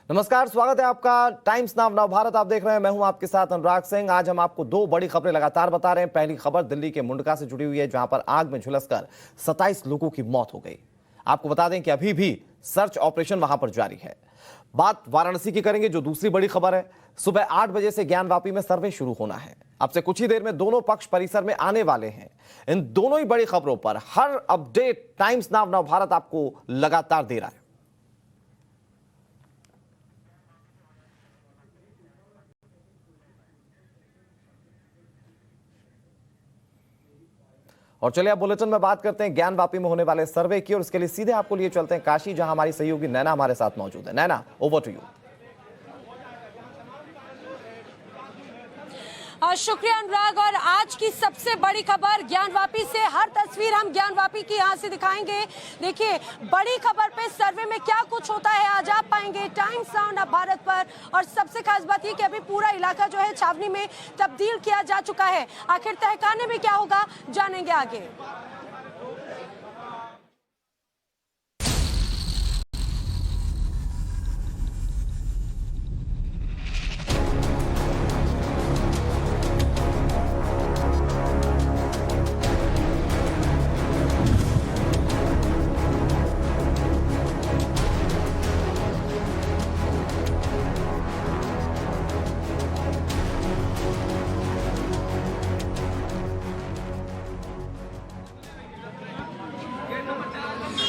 नमस्कार, स्वागत है आपका टाइम्स नाउ नव भारत आप देख रहे हैं। मैं हूं आपके साथ अनुराग सिंह। आज हम आपको दो बड़ी खबरें लगातार बता रहे हैं। पहली खबर दिल्ली के मुंडका से जुड़ी हुई है, जहां पर आग में झुलसकर 27 लोगों की मौत हो गई। आपको बता दें कि अभी भी सर्च ऑपरेशन वहां पर जारी है। बात वाराणसी की करेंगे, जो दूसरी बड़ी खबर है। सुबह 8 बजे से ज्ञानवापी में सर्वे शुरू होना है। अब से कुछ ही देर में दोनों पक्ष परिसर में आने वाले हैं। इन दोनों ही बड़ी खबरों पर हर अपडेट टाइम्स नाउ नव भारत आपको लगातार दे रहा है। और चलिए अब बुलेटिन में बात करते हैं ज्ञानवापी में होने वाले सर्वे की, और इसके लिए सीधे आपको लिए चलते हैं काशी, जहां हमारी सहयोगी नैना हमारे साथ मौजूद है। नैना, ओवर टू यू। शुक्रिया अनुराग। और आज की सबसे बड़ी खबर ज्ञानवापी से, हर तस्वीर हम ज्ञानवापी की यहाँ से दिखाएंगे। देखिए, बड़ी खबर पे सर्वे में क्या कुछ होता है आज आप पाएंगे टाइम्स नाउ नव भारत पर। और सबसे खास बात ये कि अभी पूरा इलाका जो है छावनी में तब्दील किया जा चुका है। आखिर तहखाने में क्या होगा, जानेंगे आगे।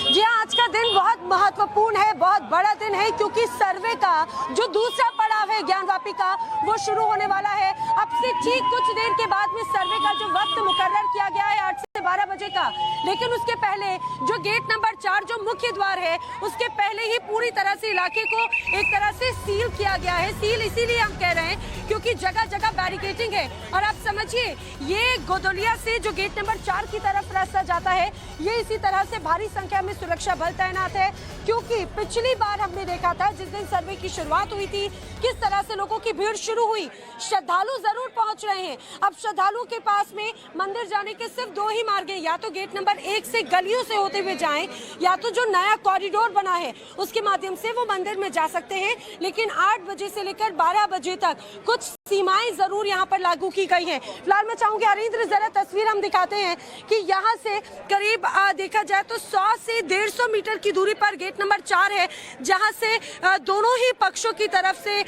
जी हाँ, आज का दिन बहुत महत्वपूर्ण है, बहुत बड़ा दिन है, क्योंकि सर्वे का जो दूसरा पड़ाव है ज्ञानवापी का, वो शुरू होने वाला है। अब से ठीक कुछ देर के बाद में सर्वे का जो वक्त मुकर्रर किया गया है 8 से 12 बजे का, लेकिन उसके पहले जो गेट नंबर 4 जो मुख्य द्वार है, उसके पहले ही पूरी तरह से इलाके को एक तरह से सील किया गया है। सील इसीलिए हम कह रहे हैं क्योंकि जगह जगह बैरिकेडिंग है। और आप समझिए, ये गोदोलिया से जो गेट नंबर 4 की तरफ रास्ता जाता है, ये इसी तरह से भारी संख्या में सुरक्षा बल तैनात है। क्योंकि पिछली बार हमने देखा था, जिस दिन सर्वे की शुरुआत हुई थी, किस तरह से लोगों की भीड़ शुरू हुई। श्रद्धालु जरूर पहुंच रहे हैं। अब श्रद्धालुओं के पास में मंदिर जाने के सिर्फ दो ही मार्ग हैं, या तो गेट नंबर 1 से गलियों से होते हुए जाएं, या तो जो नया कॉरिडोर बना है उसके माध्यम से वो मंदिर में जा सकते हैं। लेकिन 8 बजे से लेकर 12 बजे तक कुछ सीमाएं जरूर यहाँ पर लागू की गई हैं। फिलहाल मैं चाहूंगी अरिंद्र, जरा तस्वीर हम दिखाते हैं कि यहाँ से करीब देखा जाए तो 100 से 150 मीटर की दूरी पर गेट नंबर 4 है, जहाँ से दोनों ही पक्षों की तरफ से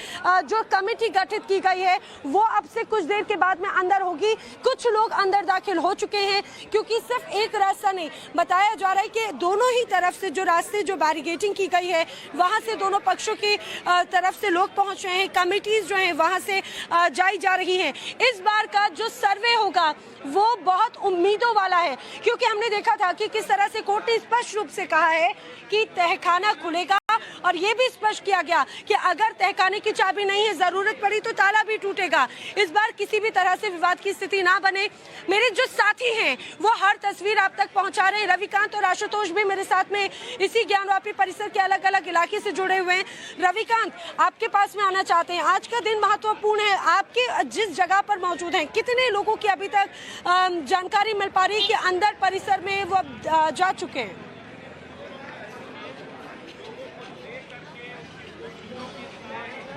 जो कमेटी गठित की गई है वो अब से कुछ देर के बाद में अंदर होगी। कुछ लोग अंदर दाखिल हो चुके हैं, क्योंकि सिर्फ एक रास्ता नहीं, बताया जा रहा है कि दोनों ही तरफ से जो रास्ते जो बैरिकेडिंग की गई है, वहां से दोनों पक्षों की तरफ से लोग पहुंच रहे हैं। कमिटीज जो हैं वहां से जाई जा रही हैं। इस बार का जो सर्वे होगा वो बहुत उम्मीदों वाला है, क्योंकि हमने देखा था कि किस तरह से कोर्ट ने स्पष्ट रूप से कहा है कि तहखाना खुलेगा, और ये भी स्पष्ट किया गया कि अगर तहखाने की चाबी नहीं है, जरूरत पड़ी तो ताला भी टूटेगा। इस बार किसी भी तरह से विवाद की स्थिति ना बने। मेरे जो साथी हैं वो हर तस्वीर आप तक पहुंचा रहे हैं। रविकांत और आशुतोष भी मेरे साथ में इसी ज्ञानवापी परिसर के अलग अलग इलाके से जुड़े हुए हैं। रविकांत, आपके पास में आना चाहते हैं। आज का दिन महत्वपूर्ण है, आपके जिस जगह पर मौजूद हैं, कितने लोगों की अभी तक जानकारी मिल पा रही है कि अंदर परिसर में वो जा चुके हैं?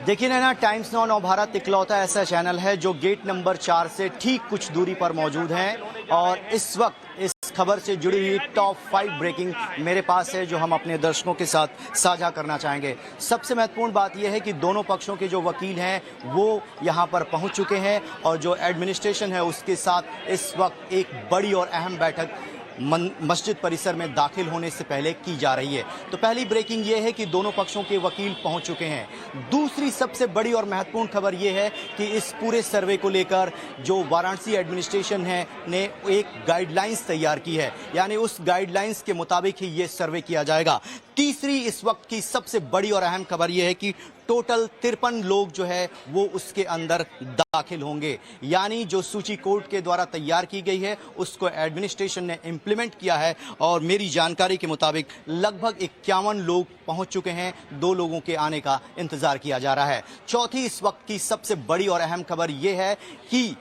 देखिए नैना, टाइम्स नाउ नव भारत इकलौता ऐसा चैनल है जो गेट नंबर 4 से ठीक कुछ दूरी पर मौजूद है, और इस वक्त इस खबर से जुड़ी हुई टॉप 5 ब्रेकिंग मेरे पास है, जो हम अपने दर्शकों के साथ साझा करना चाहेंगे। सबसे महत्वपूर्ण बात यह है कि दोनों पक्षों के जो वकील हैं वो यहाँ पर पहुँच चुके हैं, और जो एडमिनिस्ट्रेशन है उसके साथ इस वक्त एक बड़ी और अहम बैठक मस्जिद परिसर में दाखिल होने से पहले की जा रही है। तो पहली ब्रेकिंग ये है कि दोनों पक्षों के वकील पहुंच चुके हैं। दूसरी सबसे बड़ी और महत्वपूर्ण खबर ये है कि इस पूरे सर्वे को लेकर जो वाराणसी एडमिनिस्ट्रेशन है ने एक गाइडलाइंस तैयार की है, यानी उस गाइडलाइंस के मुताबिक ही ये सर्वे किया जाएगा। तीसरी इस वक्त की सबसे बड़ी और अहम खबर यह है कि टोटल 53 लोग जो है वो उसके अंदर दाखिल होंगे, यानी जो सूची कोर्ट के द्वारा तैयार की गई है उसको एडमिनिस्ट्रेशन ने इम्प्लीमेंट किया है, और मेरी जानकारी के मुताबिक लगभग 51 लोग पहुंच चुके हैं। 2 लोगों के आने का इंतजार किया जा रहा है। चौथी इस वक्त की सबसे बड़ी और अहम खबर यह है कि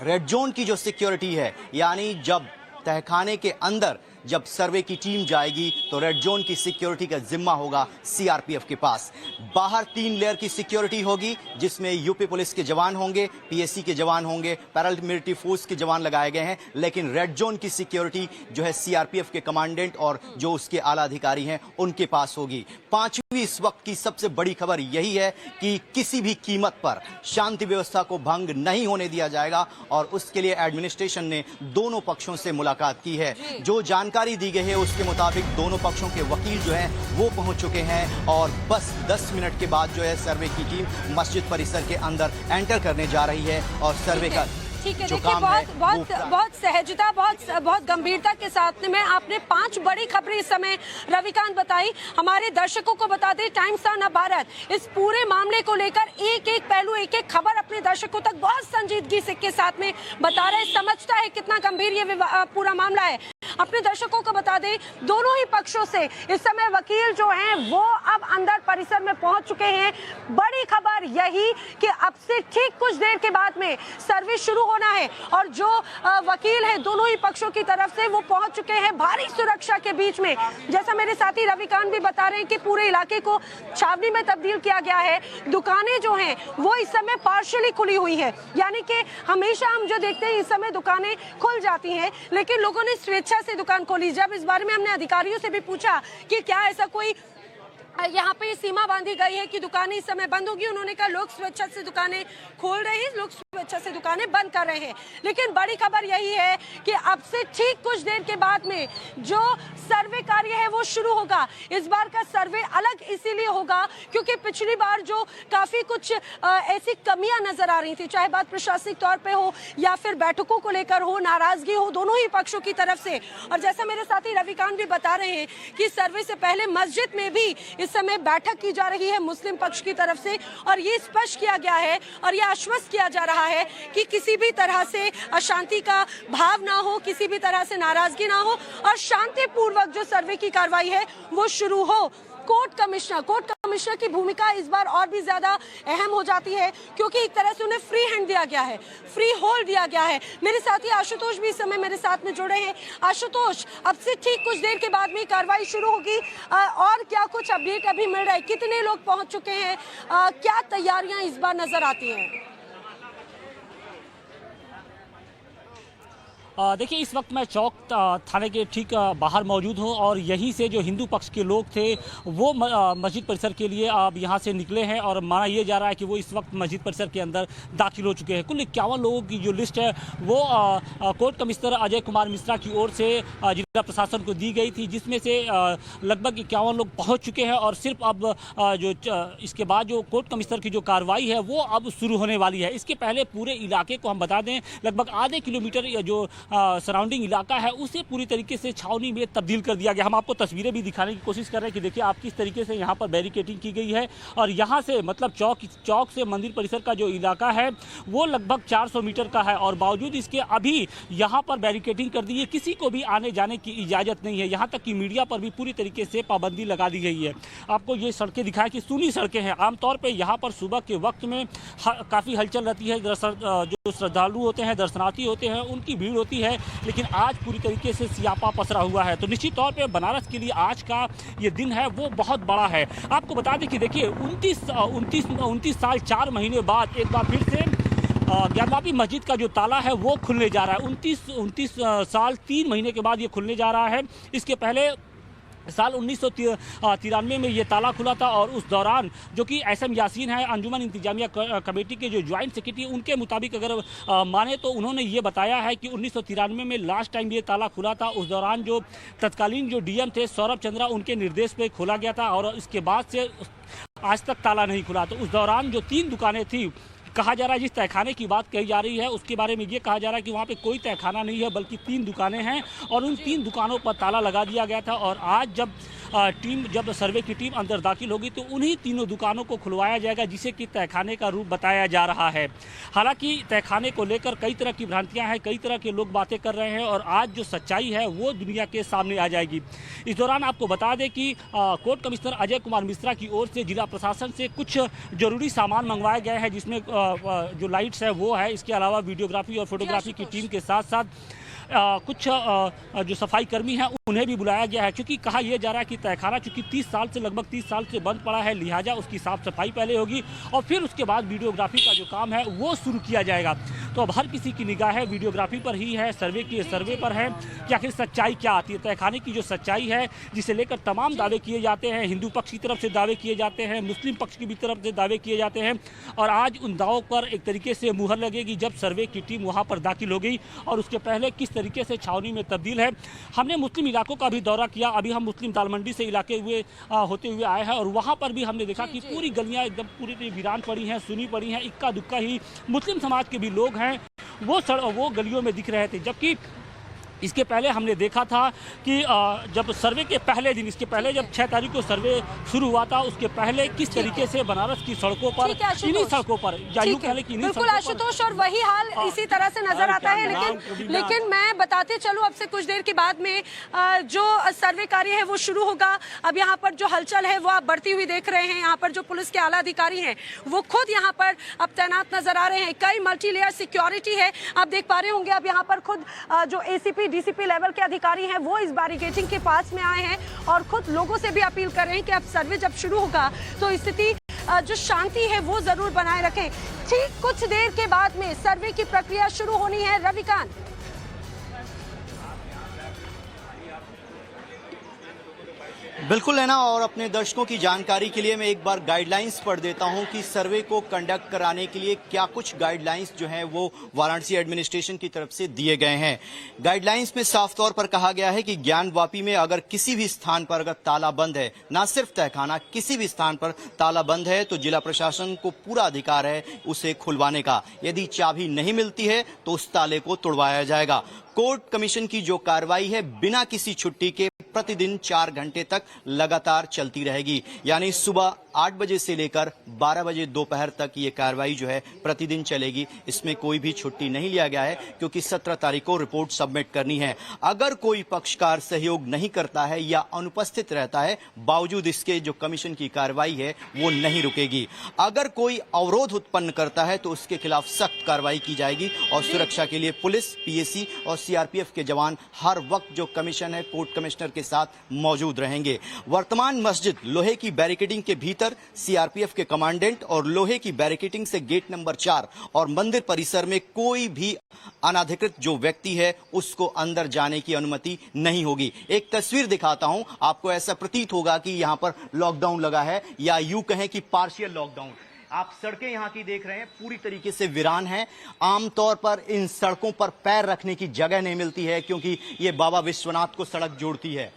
रेड जोन की जो सिक्योरिटी है, यानी जब तहखाने के अंदर जब सर्वे की टीम जाएगी तो रेड जोन की सिक्योरिटी का जिम्मा होगा सीआरपीएफ के पास। बाहर 3 लेयर की सिक्योरिटी होगी, जिसमें यूपी पुलिस के जवान होंगे, पीएससी के जवान होंगे, पैरामिलिट्री फोर्स के जवान लगाए गए हैं। लेकिन रेड जोन की सिक्योरिटी जो है सीआरपीएफ के कमांडेंट और जो उसके आला अधिकारी हैं उनके पास होगी। पांचवी इस वक्त की सबसे बड़ी खबर यही है कि किसी भी कीमत पर शांति व्यवस्था को भंग नहीं होने दिया जाएगा और उसके लिए एडमिनिस्ट्रेशन ने दोनों पक्षों से मुलाकात की है। जो जानकारी दी गई है उसके मुताबिक दोनों पक्षों के वकील जो हैं वो पहुंच चुके हैं और बस 10 मिनट के बाद जो है सर्वे की टीम मस्जिद परिसर के अंदर एंटर करने जा रही है और सर्वे का ठीक है। जो देखिए, काम है बहुत सहजता, बहुत गंभीरता के साथ में आपने 5 बड़ी खबरें इस समय रविकांत बताई। हमारे दर्शकों को बता दें, टाइम्स ऑफ भारत इस पूरे मामले को लेकर एक एक पहलू, एक एक खबर अपने दर्शकों तक बहुत संजीदगी से के साथ में बता रहे, समझता है कितना गंभीर ये पूरा मामला है। अपने दर्शकों को बता दें, दोनों ही पक्षों से इस समय वकील जो हैं वो अब अंदर परिसर में पहुंच चुके हैं। बड़ी खबर यही कि अब से ठीक कुछ देर के बाद में सर्विस शुरू होना है और जो वकील हैं दोनों ही पक्षों की तरफ से वो पहुंच चुके हैं भारी सुरक्षा के बीच में। जैसा मेरे साथी रविकांत भी बता रहे हैं कि पूरे इलाके को छावनी में तब्दील किया गया है। दुकानें जो हैं वो इस समय पार्शियली खुली हुई है, यानी कि हमेशा हम जो देखते हैं इस समय दुकानें खुल जाती हैं, लेकिन लोगों ने स्वेच्छा से दुकान खोली। जब इस बारे में हमने अधिकारियों से भी पूछा कि क्या ऐसा कोई यहाँ पे सीमा बांधी गई है कि दुकानें इस समय बंद होगी, उन्होंने कहा लोग स्वेच्छा से दुकानें खोल रहे हैं, लोग स्वेच्छा से दुकानें बंद कर रहे हैं। लेकिन बड़ी खबर यही है कि अब से ठीक कुछ देर के बाद में जो सर्वे कार्य है वो शुरू होगा। इस बार का सर्वे अलग इसीलिए होगा क्योंकि पिछली बार जो काफी कुछ ऐसी कमियां नजर आ रही थी, चाहे बात प्रशासनिक तौर पे हो या फिर बैठकों को लेकर हो, नाराजगी हो दोनों ही पक्षों की तरफ से। और जैसा मेरे साथी रविकांत भी बता रहे हैं कि सर्वे से पहले मस्जिद में भी इस समय बैठक की जा रही है मुस्लिम पक्ष की तरफ से और ये स्पष्ट किया गया है और ये आश्वस्त किया जा रहा है कि किसी भी तरह से अशांति का भाव ना हो, किसी भी तरह से नाराजगी ना हो और शांतिपूर्वक जो सर्वे की कार्रवाई है वो शुरू हो। कोर्ट कमिश्नर की भूमिका इस बार और भी ज्यादा अहम हो जाती है क्योंकि एक तरह से उन्हें फ्री हैंड दिया गया है, फ्री होल्ड दिया गया है। मेरे साथी आशुतोष भी इस समय मेरे साथ में जुड़े हैं। आशुतोष, अब से ठीक कुछ देर के बाद में कार्रवाई शुरू होगी और क्या कुछ अपडेट अभी मिल रहा है? कितने लोग पहुंच चुके हैं? क्या तैयारियां इस बार नजर आती हैं? देखिए, इस वक्त मैं चौक थाने के ठीक बाहर मौजूद हूं और यहीं से जो हिंदू पक्ष के लोग थे वो मस्जिद परिसर के लिए अब यहां से निकले हैं और माना यह जा रहा है कि वो इस वक्त मस्जिद परिसर के अंदर दाखिल हो चुके हैं। कुल 51 लोगों की जो लिस्ट है वो कोर्ट कमिश्नर अजय कुमार मिश्रा की ओर से जिला प्रशासन को दी गई थी, जिसमें से लगभग 51 लोग पहुँच चुके हैं और सिर्फ अब जो इसके बाद जो कोर्ट कमिश्नर की जो कार्रवाई है वो अब शुरू होने वाली है। इसके पहले पूरे इलाके को हम बता दें, लगभग आधे किलोमीटर जो सराउंडिंग इलाका है उसे पूरी तरीके से छावनी में तब्दील कर दिया गया। हम आपको तस्वीरें भी दिखाने की कोशिश कर रहे हैं कि देखिए आप किस तरीके से यहाँ पर बैरिकेडिंग की गई है और यहाँ से मतलब चौक से मंदिर परिसर का जो इलाका है वो लगभग 400 मीटर का है और बावजूद इसके अभी यहाँ पर बैरिकेडिंग कर दी है, किसी को भी आने जाने की इजाज़त नहीं है। यहाँ तक कि मीडिया पर भी पूरी तरीके से पाबंदी लगा दी गई है। आपको ये सड़कें दिखाएं कि सूनी सड़कें हैं। आमतौर पर यहाँ पर सुबह के वक्त में काफ़ी हलचल रहती है, जो श्रद्धालु होते हैं, दर्शनार्थी होते हैं, उनकी भीड़ होती है, लेकिन आज पूरी तरीके से सियापा पसरा हुआ है। तो निश्चित तौर पे बनारस के लिए आज का ये दिन है वो बहुत बड़ा है। आपको बता दें कि देखिए 29 साल 4 महीने बाद एक बार फिर से ज्ञानवापी मस्जिद का जो ताला है वो खुलने जा रहा है। 29 साल 3 महीने के बाद ये खुलने जा रहा है। इसके पहले साल 1993 में ये ताला खुला था और उस दौरान जो कि एसएम यासीन है, अंजुमन इंतजामिया कमेटी के जो ज्वाइंट सेक्रेटरी, उनके मुताबिक अगर माने तो उन्होंने ये बताया है कि 1993 में लास्ट टाइम ये ताला खुला था। उस दौरान जो तत्कालीन जो डीएम थे सौरभ चंद्रा, उनके निर्देश पे खोला गया था और इसके बाद से आज तक ताला नहीं खुला। तो उस दौरान जो 3 दुकानें थी, कहा जा रहा है जिस तहखाने की बात कही जा रही है उसके बारे में ये कहा जा रहा है कि वहाँ पे कोई तहखाना नहीं है बल्कि 3 दुकानें हैं और उन 3 दुकानों पर ताला लगा दिया गया था। और आज जब सर्वे की टीम अंदर दाखिल होगी तो उन्हीं तीनों दुकानों को खुलवाया जाएगा, जिसे कि तहखाने का रूप बताया जा रहा है। हालांकि तहखाने को लेकर कई तरह की भ्रांतियां हैं, कई तरह के लोग बातें कर रहे हैं और आज जो सच्चाई है वो दुनिया के सामने आ जाएगी। इस दौरान आपको बता दें कि कोर्ट कमिश्नर अजय कुमार मिश्रा की ओर से जिला प्रशासन से कुछ जरूरी सामान मंगवाए गए हैं, जिसमें जो लाइट्स है वो है, इसके अलावा वीडियोग्राफी और फोटोग्राफी की टीम के साथ साथ कुछ जो सफाई कर्मी हैं उन्हें भी बुलाया गया है, क्योंकि कहा यह जा रहा है कि तहखाना चूंकि 30 साल से लगभग 30 साल से बंद पड़ा है, लिहाजा उसकी साफ सफाई पहले होगी और फिर उसके बाद वीडियोग्राफी का जो काम है वो शुरू किया जाएगा। तो अब हर किसी की निगाह है वीडियोग्राफी पर ही है, सर्वे पर है कि आखिर सच्चाई क्या आती है। तहखाने की जो सच्चाई है जिसे लेकर तमाम दावे किए जाते हैं, हिंदू पक्ष की तरफ से दावे किए जाते हैं, मुस्लिम पक्ष की भी तरफ से दावे किए जाते हैं, और आज उन दावों पर एक तरीके से मुहर लगेगी जब सर्वे की टीम वहां पर दाखिल हो गई और उसके पहले किस तरीके से छावनी में तब्दील है। हमने मुस्लिम इलाकों का भी दौरा किया, अभी हम मुस्लिम दालमंडी से इलाके होते हुए आए हैं और वहां पर भी हमने देखा कि पूरी गलियां एकदम पूरी वीरान पड़ी हैं, सुनी पड़ी हैं, इक्का दुक्का ही मुस्लिम समाज के भी लोग हैं वो गलियों में दिख रहे थे। जबकि इसके पहले हमने देखा था कि जब सर्वे के पहले दिन, इसके पहले जब 6 तारीख को सर्वे शुरू हुआ था, उसके पहले किस तरीके से बनारस की सड़कों पर, इन्हीं सड़कों पर, या यूं कह लें कि बिल्कुल आशुतोष, और वही हाल इसी तरह से नजर आता है। लेकिन मैं बताते चलूं, अब से कुछ देर के बाद में जो सर्वे कार्य है वो शुरू होगा। अब यहाँ पर जो हलचल है वो आप बढ़ती हुई देख रहे हैं। यहाँ पर जो पुलिस के आला अधिकारी हैं वो खुद यहाँ पर अब तैनात नजर आ रहे हैं। कई मल्टी लेयर सिक्योरिटी है, आप देख पा रहे होंगे। अब यहाँ पर खुद जो एसीपी डीसीपी लेवल के अधिकारी हैं वो इस बैरिकेडिंग के पास में आए हैं और खुद लोगों से भी अपील कर रहे हैं कि अब सर्वे जब शुरू होगा तो स्थिति जो शांति है वो जरूर बनाए रखें। ठीक कुछ देर के बाद में सर्वे की प्रक्रिया शुरू होनी है। रविकांत, बिल्कुल है ना, और अपने दर्शकों की जानकारी के लिए मैं एक बार गाइडलाइंस पढ़ देता हूं कि सर्वे को कंडक्ट कराने के लिए क्या कुछ गाइडलाइंस जो हैं वो वाराणसी एडमिनिस्ट्रेशन की तरफ से दिए गए हैं। गाइडलाइंस में साफ तौर पर कहा गया है कि ज्ञानवापी में अगर किसी भी स्थान पर अगर ताला बंद है, ना सिर्फ तहखाना, किसी भी स्थान पर ताला बंद है तो जिला प्रशासन को पूरा अधिकार है उसे खुलवाने का। यदि चाबी नहीं मिलती है तो उस ताले को तोड़वाया जाएगा। कोर्ट कमीशन की जो कार्रवाई है बिना किसी छुट्टी के प्रतिदिन 4 घंटे तक लगातार चलती रहेगी, यानी सुबह 8 बजे से लेकर 12 बजे दोपहर तक ये कार्रवाई जो है प्रतिदिन चलेगी। इसमें कोई भी छुट्टी नहीं लिया गया है क्योंकि 17 तारीख को रिपोर्ट सबमिट करनी है। अगर कोई पक्षकार सहयोग नहीं करता है या अनुपस्थित रहता है, बावजूद इसके जो कमीशन की कार्रवाई है वो नहीं रुकेगी। अगर कोई अवरोध उत्पन्न करता है तो उसके खिलाफ सख्त कार्रवाई की जाएगी और सुरक्षा के लिए पुलिस, पीएसी और सीआरपीएफ के जवान हर वक्त जो कमीशन है कोर्ट कमिश्नर के साथ मौजूद रहेंगे। वर्तमान मस्जिद लोहे की बैरिकेडिंग के भीतर सीआरपीएफ के कमांडेंट और लोहे की बैरिकेडिंग से गेट नंबर 4 और मंदिर परिसर में कोई भी अनाधिकृत जो व्यक्ति है उसको अंदर जाने की अनुमति नहीं होगी। एक तस्वीर दिखाता हूं आपको, ऐसा प्रतीत होगा कि यहां पर लॉकडाउन लगा है या यूं कहें कि पार्शियल लॉकडाउन। आप सड़कें यहां की देख रहे हैं पूरी तरीके से वीरान हैं। आमतौर पर इन सड़कों पर पैर रखने की जगह नहीं मिलती है क्योंकि ये बाबा विश्वनाथ को सड़क जोड़ती है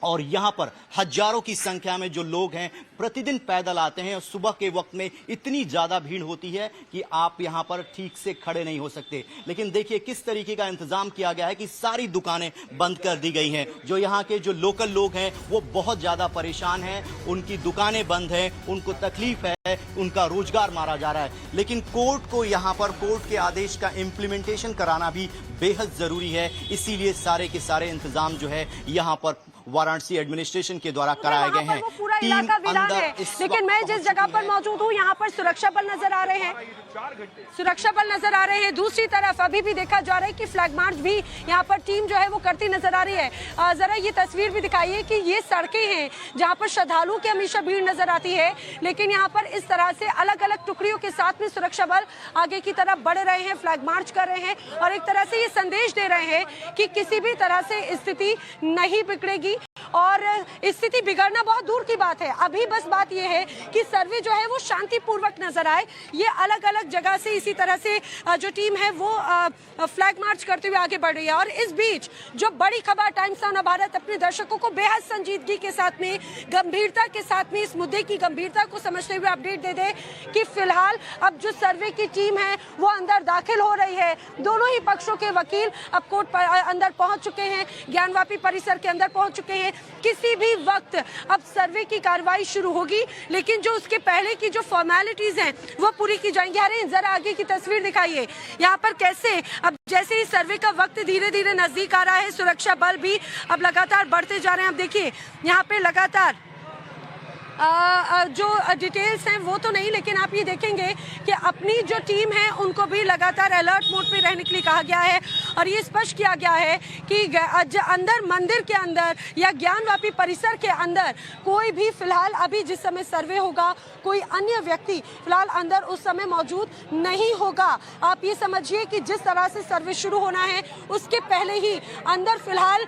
और यहां पर हजारों की संख्या में जो लोग हैं प्रतिदिन पैदल आते हैं और सुबह के वक्त में इतनी ज्यादा भीड़ होती है कि आप यहां पर ठीक से खड़े नहीं हो सकते। लेकिन देखिए किस तरीके का इंतजाम किया गया है कि सारी दुकानें बंद कर दी गई हैं। जो यहां के जो लोकल लोग हैं वो बहुत ज्यादा परेशान हैं, उनकी दुकानें बंद हैं, उनको तकलीफ है, उनका रोजगार मारा जा रहा है। लेकिन कोर्ट को यहां पर कोर्ट के आदेश का इम्प्लीमेंटेशन कराना भी बेहद जरूरी है, इसीलिए सारे के सारे इंतजाम जो है यहां पर वाराणसी एडमिनिस्ट्रेशन के द्वारा कराए गए हैं। पूरा इलाका वीरान है, लेकिन मैं जिस जगह पर मौजूद हूँ यहाँ पर सुरक्षा बल नजर आ रहे हैं, सुरक्षा बल नजर आ रहे हैं। दूसरी तरफ अभी भी देखा जा रहा है कि फ्लैग मार्च भी यहाँ पर टीम जो है वो करती नजर आ रही है। जरा ये तस्वीर भी दिखाइए कि ये सड़कें हैं जहाँ पर श्रद्धालुओं की हमेशा भीड़ नजर आती है, लेकिन यहाँ पर इस तरह से अलग अलग टुकड़ियों के साथ में सुरक्षा बल आगे की तरफ बढ़ रहे हैं, फ्लैग मार्च कर रहे हैं और एक तरह से ये संदेश दे रहे हैं कि किसी भी तरह से स्थिति नहीं बिगड़ेगी और स्थिति बिगड़ना बहुत दूर की बात है। अभी बस बात यह है कि सर्वे जो है वो शांतिपूर्वक नजर आए। ये अलग अलग जगह से इसी तरह से जो टीम है वो फ्लैग मार्च करते हुए आगे बढ़ रही है। और इस बीच जो बड़ी खबर, टाइम्स ऑफ भारत अपने दर्शकों को बेहद संजीदगी के साथ में, गंभीरता के साथ में इस मुद्दे की गंभीरता को समझते हुए अपडेट दे दे कि फिलहाल अब जो सर्वे की टीम है वो अंदर दाखिल हो रही है। दोनों ही पक्षों के वकील अब कोर्ट अंदर पहुंच चुके हैं, ज्ञानवापी परिसर के अंदर पहुंच चुके हैं। किसी भी वक्त अब सर्वे की कार्रवाई शुरू होगी, लेकिन जो उसके पहले की जो फॉर्मेलिटीज हैं वो पूरी की जाएंगी। अरे जरा आगे की तस्वीर दिखाइए, यहाँ पर कैसे अब जैसे ही सर्वे का वक्त धीरे धीरे नजदीक आ रहा है, सुरक्षा बल भी अब लगातार बढ़ते जा रहे हैं। अब देखिए यहाँ पे लगातार जो डिटेल्स हैं वो तो नहीं, लेकिन आप ये देखेंगे कि अपनी जो टीम है उनको भी लगातार अलर्ट मोड पे रहने के लिए कहा गया है और ये स्पष्ट किया गया है कि अंदर मंदिर के अंदर या ज्ञानवापी परिसर के अंदर कोई भी फिलहाल अभी जिस समय सर्वे होगा कोई अन्य व्यक्ति फिलहाल अंदर उस समय मौजूद नहीं होगा। आप ये समझिए कि जिस तरह से सर्वे शुरू होना है उसके पहले ही अंदर फिलहाल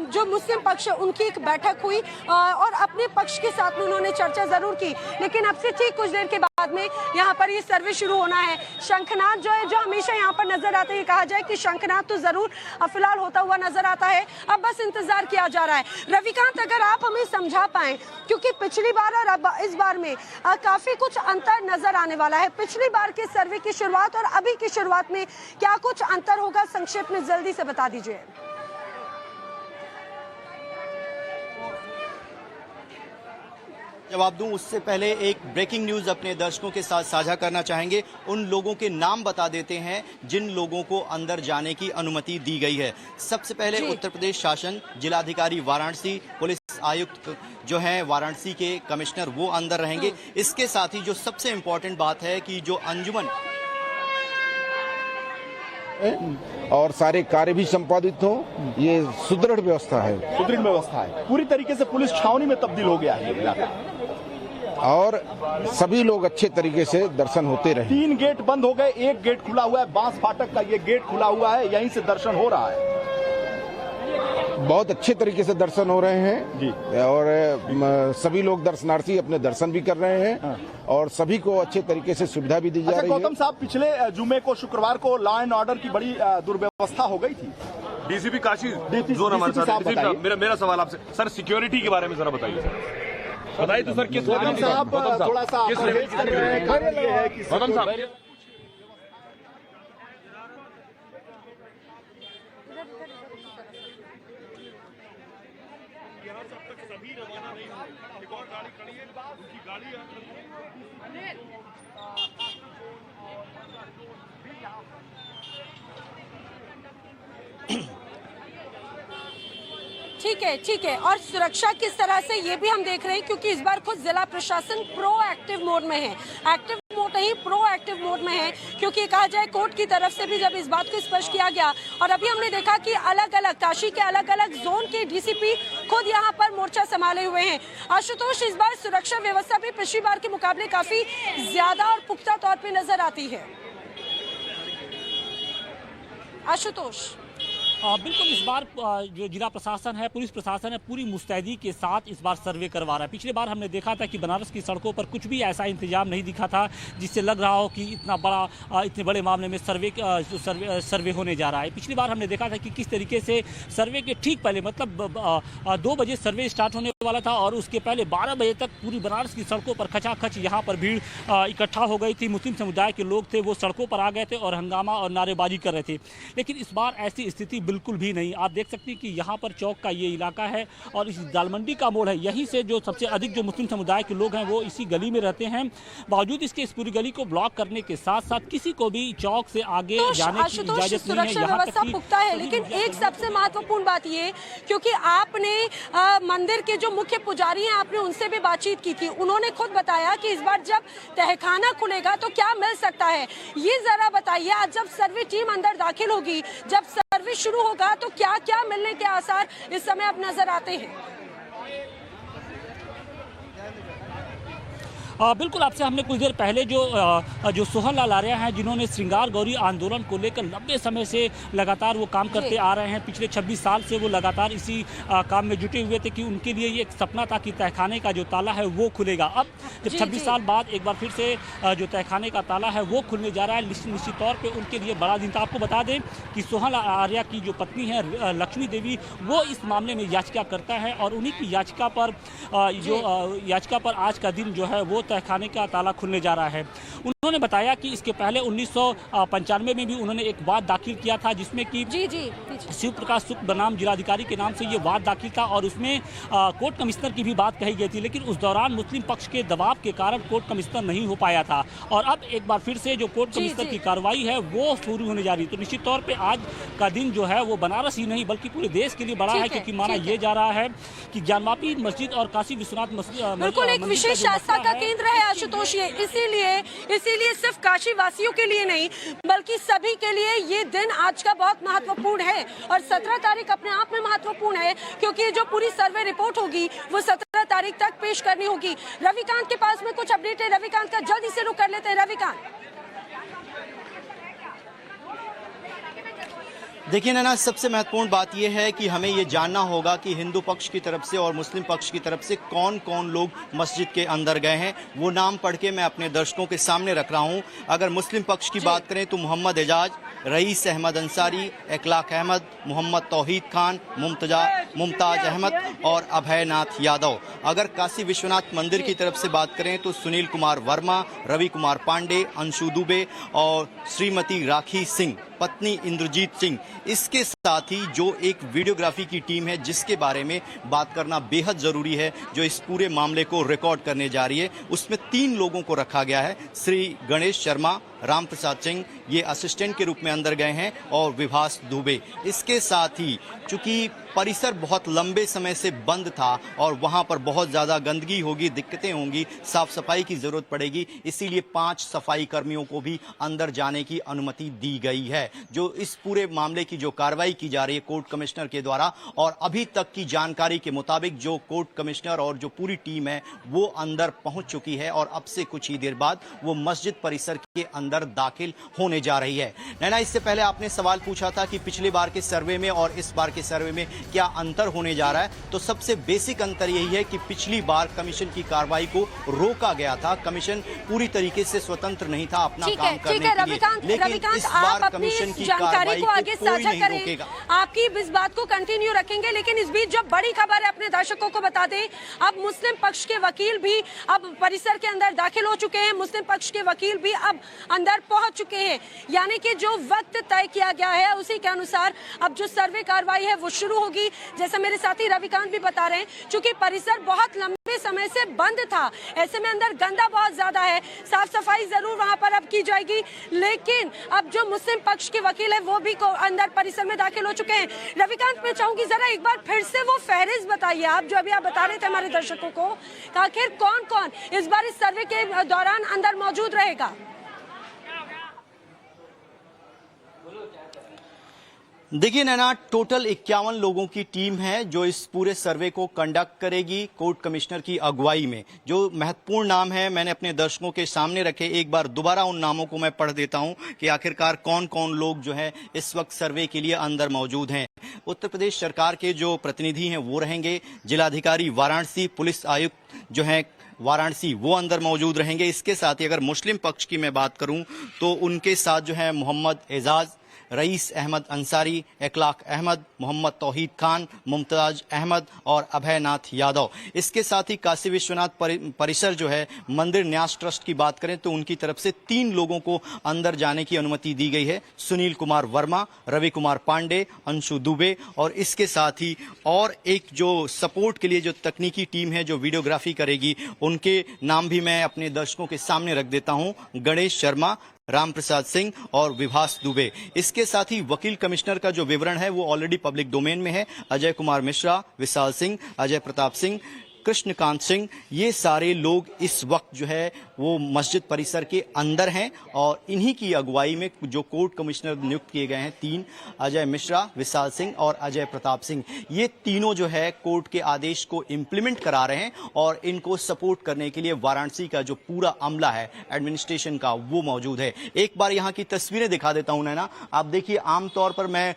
जो मुस्लिम पक्ष है उनकी एक बैठक हुई और अपने पक्ष के साथ में उन्होंने चर्चा जरूर की, लेकिन अब से ठीक कुछ देर के बाद में यहाँ पर ये सर्वे शुरू होना है। शंखनाद जो है, जो हमेशा यहाँ पर नजर आता है, कहा जाए कि शंखनाद तो जरूर फिलहाल होता हुआ नजर आता है, अब बस इंतजार किया जा रहा है। रविकांत, अगर आप हमें समझा पाए, क्योंकि पिछली बार और अब इस बार में काफी कुछ अंतर नजर आने वाला है। पिछली बार के सर्वे की शुरुआत और अभी की शुरुआत में क्या कुछ अंतर होगा, संक्षेप में जल्दी से बता दीजिए। जवाब दूं उससे पहले एक ब्रेकिंग न्यूज अपने दर्शकों के साथ साझा करना चाहेंगे। उन लोगों के नाम बता देते हैं जिन लोगों को अंदर जाने की अनुमति दी गई है। सबसे पहले उत्तर प्रदेश शासन, जिलाधिकारी वाराणसी, पुलिस आयुक्त जो हैं वाराणसी के कमिश्नर, वो अंदर रहेंगे। इसके साथ ही जो सबसे इम्पोर्टेंट बात है कि जो अंजुमन और सारे कार्य भी संपादित हो, ये सुदृढ़ व्यवस्था है। सुदृढ़ व्यवस्था है, पूरी तरीके से पुलिस छावनी में तब्दील हो गया है ये इलाका, और सभी लोग अच्छे तरीके से दर्शन होते रहे। 3 गेट बंद हो गए, 1 गेट खुला हुआ है, बांस फाटक का ये गेट खुला हुआ है, यहीं से दर्शन हो रहा है। बहुत अच्छे तरीके से दर्शन हो रहे हैं जी, और सभी लोग दर्शनार्थी अपने दर्शन भी कर रहे हैं और सभी को अच्छे तरीके से सुविधा भी दी जा रही है। गौतम साहब, पिछले जुमे को, शुक्रवार को लॉ एंड ऑर्डर की बड़ी दुर्व्यवस्था हो गई थी। डीसीपी काशी जोन हमारे साथ। मेरा सवाल आपसे सर, सिक्योरिटी के बारे में जरा बताइए सर। बताइए तो सर, किस गौतम साहब थोड़ा सा गौतम साहब ठीक है। और सुरक्षा किस तरह से, ये भी हम देख रहे हैं, क्योंकि इस बार खुद जिला प्रशासन प्रोएक्टिव मोड में है। एक्टिव मोड नहीं, प्रोएक्टिव मोड में है, क्योंकि कहा जाए कोर्ट की तरफ से भी जब इस बात को स्पष्ट किया गया और अभी हमने देखा कि अलग अलग काशी के अलग अलग जोन के डीसीपी खुद यहाँ पर मोर्चा संभाले हुए हैं। आशुतोष, इस बार सुरक्षा व्यवस्था भी पिछली बार के मुकाबले काफी ज्यादा और पुख्ता तौर पर नजर आती है। आशुतोष, बिल्कुल, इस बार जो जिला प्रशासन है, पुलिस प्रशासन है, पूरी मुस्तैदी के साथ इस बार सर्वे करवा रहा है। पिछले बार हमने देखा था कि बनारस की सड़कों पर कुछ भी ऐसा इंतजाम नहीं दिखा था जिससे लग रहा हो कि इतने बड़े मामले में सर्वे होने जा रहा है। पिछली बार हमने देखा था कि किस तरीके से सर्वे के ठीक पहले, मतलब 2 बजे सर्वे स्टार्ट होने वाला था और उसके पहले 12 बजे तक पूरी बनारस की सड़कों पर खचाखच यहाँ पर भीड़ इकट्ठा हो गई थी। मुस्लिम समुदाय के लोग थे, वो सड़कों पर आ गए थे और हंगामा और नारेबाजी कर रहे थे। लेकिन इस बार ऐसी स्थिति बिल्कुल भी नहीं। आप देख सकते हैं कि यहाँ पर चौक का ये इलाका है और इस दालमंडी का मोड़ है, यहीं से जो सबसे अधिक जो मुस्लिम समुदाय के लोग हैं वो इसी गली में रहते हैं। बावजूद इसके इस पूरी गली को ब्लॉक करने के साथ साथ किसी को भी चौक से आगे जाने की इजाजत नहीं है। सुरक्षा व्यवस्था पुख्ता है, लेकिन एक सबसे महत्वपूर्ण बात ये, क्योंकि आपने मंदिर के जो मुख्य पुजारी हैं, आपने उनसे भी बातचीत की थी, उन्होंने खुद बताया कि इस बार जब तहखाना खुलेगा तो क्या मिल सकता है, ये जरा बताइए। आज जब सर्वे टीम अंदर दाखिल होगी, जब सर्वे शुरू होगा, तो क्या क्या मिलने के आसार इस समय अब नजर आते हैं? बिल्कुल, आपसे हमने कुछ देर पहले जो सोहन लाल आर्या हैं, जिन्होंने श्रृंगार गौरी आंदोलन को लेकर लंबे समय से लगातार वो काम करते आ रहे हैं, पिछले 26 साल से वो लगातार इसी काम में जुटे हुए थे कि उनके लिए ये एक सपना था कि तहखाने का जो ताला है वो खुलेगा। अब जब 26 साल बाद एक बार फिर से जो तहखाने का ताला है वो खुलने जा रहा है, निश्चित तौर पर उनके लिए बड़ा दिन था। आपको बता दें कि सोहन लाल आर्या की जो पत्नी है लक्ष्मी देवी, वो इस मामले में याचिका करता है और उन्हीं की याचिका पर आज का दिन जो है वो तहखाने का ताला खुलने जा रहा है। उन्होंने बताया कि इसके पहले 1995 में भी उन्होंने एक वाद दाखिल किया था, जिसमें कि शिव प्रकाश शुक्ल बनाम जिलाधिकारी के नाम से ये वाद दाखिल था और उसमें कोर्ट कमिश्नर की भी बात कही गई थी, लेकिन उस दौरान मुस्लिम पक्ष के दबाव के कारण कोर्ट कमिश्नर नहीं हो पाया था। और अब एक बार फिर से जो कोर्ट कमिश्नर की कार्रवाई है वो शुरू होने जा रही है। तो निश्चित तौर पर आज का दिन जो है वो बनारस ही नहीं बल्कि पूरे देश के लिए बड़ा है, क्योंकि माना यह जा रहा है कि ज्ञानवापी मस्जिद और काशी विश्वनाथ मस्जिद बिल्कुल एक विशेश आस्था का केंद्र केंद्र है आशुतोष ये, इसीलिए सिर्फ काशी वासियों के लिए नहीं बल्कि सभी के लिए ये दिन आज का बहुत महत्वपूर्ण है। और 17 तारीख अपने आप में महत्वपूर्ण है क्योंकि जो पूरी सर्वे रिपोर्ट होगी वो 17 तारीख तक पेश करनी होगी। रविकांत के पास में कुछ अपडेट है, रविकांत का जल्दी से रुख कर लेते हैं। रविकांत, देखिए ना, सबसे महत्वपूर्ण बात यह है कि हमें ये जानना होगा कि हिंदू पक्ष की तरफ से और मुस्लिम पक्ष की तरफ से कौन कौन लोग मस्जिद के अंदर गए हैं। वो नाम पढ़ के मैं अपने दर्शकों के सामने रख रहा हूं। अगर मुस्लिम पक्ष की बात करें तो मोहम्मद एजाज, रईस अहमद अंसारी, इखलाक अहमद, मोहम्मद तौहीद खान, मुमताज अहमद और अभयनाथ यादव। अगर काशी विश्वनाथ मंदिर की तरफ से बात करें तो सुनील कुमार वर्मा, रवि कुमार पांडे, अंशु दुबे और श्रीमती राखी सिंह, पत्नी इंद्रजीत सिंह। इसके साथ ही जो एक वीडियोग्राफी की टीम है जिसके बारे में बात करना बेहद जरूरी है, जो इस पूरे मामले को रिकॉर्ड करने जा रही है, उसमें 3 लोगों को रखा गया है। श्री गणेश शर्मा, राम प्रसाद सिंह ये असिस्टेंट के रूप में अंदर गए हैं और विभास दुबे। इसके साथ ही चूंकि परिसर बहुत लंबे समय से बंद था और वहां पर बहुत ज्यादा गंदगी होगी, दिक्कतें होंगी, साफ सफाई की जरूरत पड़ेगी, इसीलिए 5 सफाई कर्मियों को भी अंदर जाने की अनुमति दी गई है। जो इस पूरे मामले की जो कार्रवाई की जा रही है कोर्ट कमिश्नर के द्वारा, और अभी तक की जानकारी के मुताबिक जो कोर्ट कमिश्नर और जो पूरी टीम है वो अंदर पहुंच चुकी है और अब से कुछ ही देर बाद वो मस्जिद परिसर के अंदर दाखिल होने जा रही है। नैना, इससे पहले आपने सवाल पूछा था कि पिछले बार के सर्वे में और इस बार के सर्वे में क्या अंतर होने जा रहा है, तो सबसे बेसिक अंतर यही है कि पिछली बार कमीशन की कार्रवाई को रोका गया था। कमीशन पूरी तरीके से स्वतंत्र नहीं था अपना काम करने के लिए, लेकिन इस बार कमीशन की कार्रवाई को कोई नहीं रोकेगा। आपकी इस बात को कंटिन्यू रखेंगे, लेकिन इस बीच जो बड़ी खबर है अपने दर्शकों को बता दें, अब मुस्लिम पक्ष के वकील भी अब परिसर के अंदर दाखिल हो चुके हैं। मुस्लिम पक्ष के वकील भी अब अंदर पहुंच चुके हैं, यानी कि जो वक्त तय किया गया है उसी के अनुसार अब जो सर्वे कार्रवाई है वो शुरू होगी। जैसे मेरे साथी रविकांत भी बता रहे हैं, चूंकि परिसर बहुत लंबे समय से बंद था, ऐसे में अंदर गंदा बहुत ज्यादा है, साफ सफाई जरूर वहां पर अब की जाएगी, लेकिन अब जो मुस्लिम पक्ष के वकील है वो भी अंदर परिसर में दाखिल हो चुके हैं। रविकांत, मैं चाहूंगी जरा एक बार फिर से वो फहरिस्त बताइए आप जो अभी आप बता रहे थे हमारे दर्शकों को, आखिर कौन कौन इस बार इस सर्वे के दौरान अंदर मौजूद रहेगा। देखिए नैना, टोटल 51 लोगों की टीम है जो इस पूरे सर्वे को कंडक्ट करेगी कोर्ट कमिश्नर की अगुवाई में। जो महत्वपूर्ण नाम है मैंने अपने दर्शकों के सामने रखे, एक बार दोबारा उन नामों को मैं पढ़ देता हूं कि आखिरकार कौन कौन लोग जो है इस वक्त सर्वे के लिए अंदर मौजूद हैं। उत्तर प्रदेश सरकार के जो प्रतिनिधि हैं वो रहेंगे, जिलाधिकारी वाराणसी, पुलिस आयुक्त जो है वाराणसी वो अंदर मौजूद रहेंगे। इसके साथ ही अगर मुस्लिम पक्ष की मैं बात करूं तो उनके साथ जो है मोहम्मद एजाज, रईस अहमद अंसारी, इखलाक अहमद, मोहम्मद तौहीद खान, मुमताज अहमद और अभयनाथ यादव। इसके साथ ही काशी विश्वनाथ परिसर जो है मंदिर न्यास ट्रस्ट की बात करें तो उनकी तरफ से 3 लोगों को अंदर जाने की अनुमति दी गई है, सुनील कुमार वर्मा, रवि कुमार पांडे, अंशु दुबे, और इसके साथ ही और एक जो सपोर्ट के लिए जो तकनीकी टीम है जो वीडियोग्राफी करेगी, उनके नाम भी मैं अपने दर्शकों के सामने रख देता हूं, गणेश शर्मा, राम प्रसाद सिंह और विभास दुबे। इसके साथ ही वकील कमिश्नर का जो विवरण है वो ऑलरेडी पब्लिक डोमेन में है, अजय कुमार मिश्रा, विशाल सिंह, अजय प्रताप सिंह, कृष्णकांत सिंह, ये सारे लोग इस वक्त जो है वो मस्जिद परिसर के अंदर हैं और इन्हीं की अगुवाई में जो कोर्ट कमिश्नर नियुक्त किए गए हैं 3, अजय मिश्रा, विशाल सिंह और अजय प्रताप सिंह, ये तीनों जो है कोर्ट के आदेश को इम्प्लीमेंट करा रहे हैं और इनको सपोर्ट करने के लिए वाराणसी का जो पूरा अमला है एडमिनिस्ट्रेशन का वो मौजूद है। एक बार यहाँ की तस्वीरें दिखा देता हूं नैना, आप देखिए आमतौर पर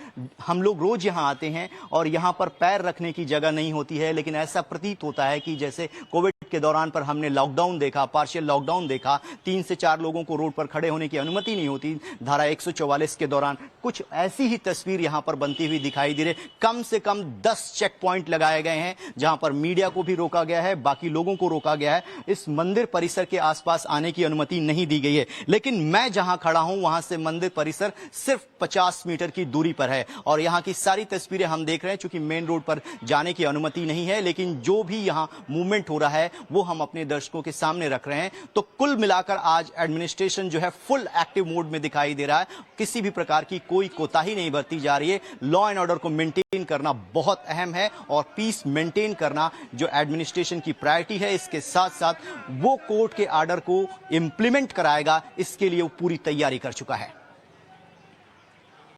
हम लोग रोज यहाँ आते हैं और यहाँ पर पैर रखने की जगह नहीं होती है, लेकिन ऐसा प्रतीत होता है कि जैसे कोविड के दौरान पर हमने लॉकडाउन देखा, पार्शियल लॉकडाउन देखा, 3 से 4 लोगों को रोड पर खड़े होने की अनुमति नहीं होती, धारा 144 के दौरान कुछ ऐसी ही तस्वीर यहां पर बनती हुई दिखाई दे रही। कम से कम 10 चेक पॉइंट लगाए गए हैं जहां पर मीडिया को भी रोका गया है, बाकी लोगों को रोका गया है, इस मंदिर परिसर के आसपास आने की अनुमति नहीं दी गई है। लेकिन मैं जहां खड़ा हूं वहां से मंदिर परिसर सिर्फ 50 मीटर की दूरी पर है और यहां की सारी तस्वीरें हम देख रहे हैं। चूंकि मेन रोड पर जाने की अनुमति नहीं है, लेकिन जो भी यहां मूवमेंट हो रहा है वो हम अपने दर्शकों के सामने रख रहे हैं। तो कुल मिलाकर आज एडमिनिस्ट्रेशन जो है फुल एक्टिव मोड में दिखाई दे रहा है, किसी भी प्रकार की कोई कोताही नहीं बरती जा रही है। लॉ एंड ऑर्डर को मेंटेन करना बहुत अहम है और पीस मेंटेन करना जो एडमिनिस्ट्रेशन की प्रायोरिटी है। इसके साथ साथ वो कोर्ट के ऑर्डर को इंप्लीमेंट कराएगा, इसके लिए वो पूरी तैयारी कर चुका है।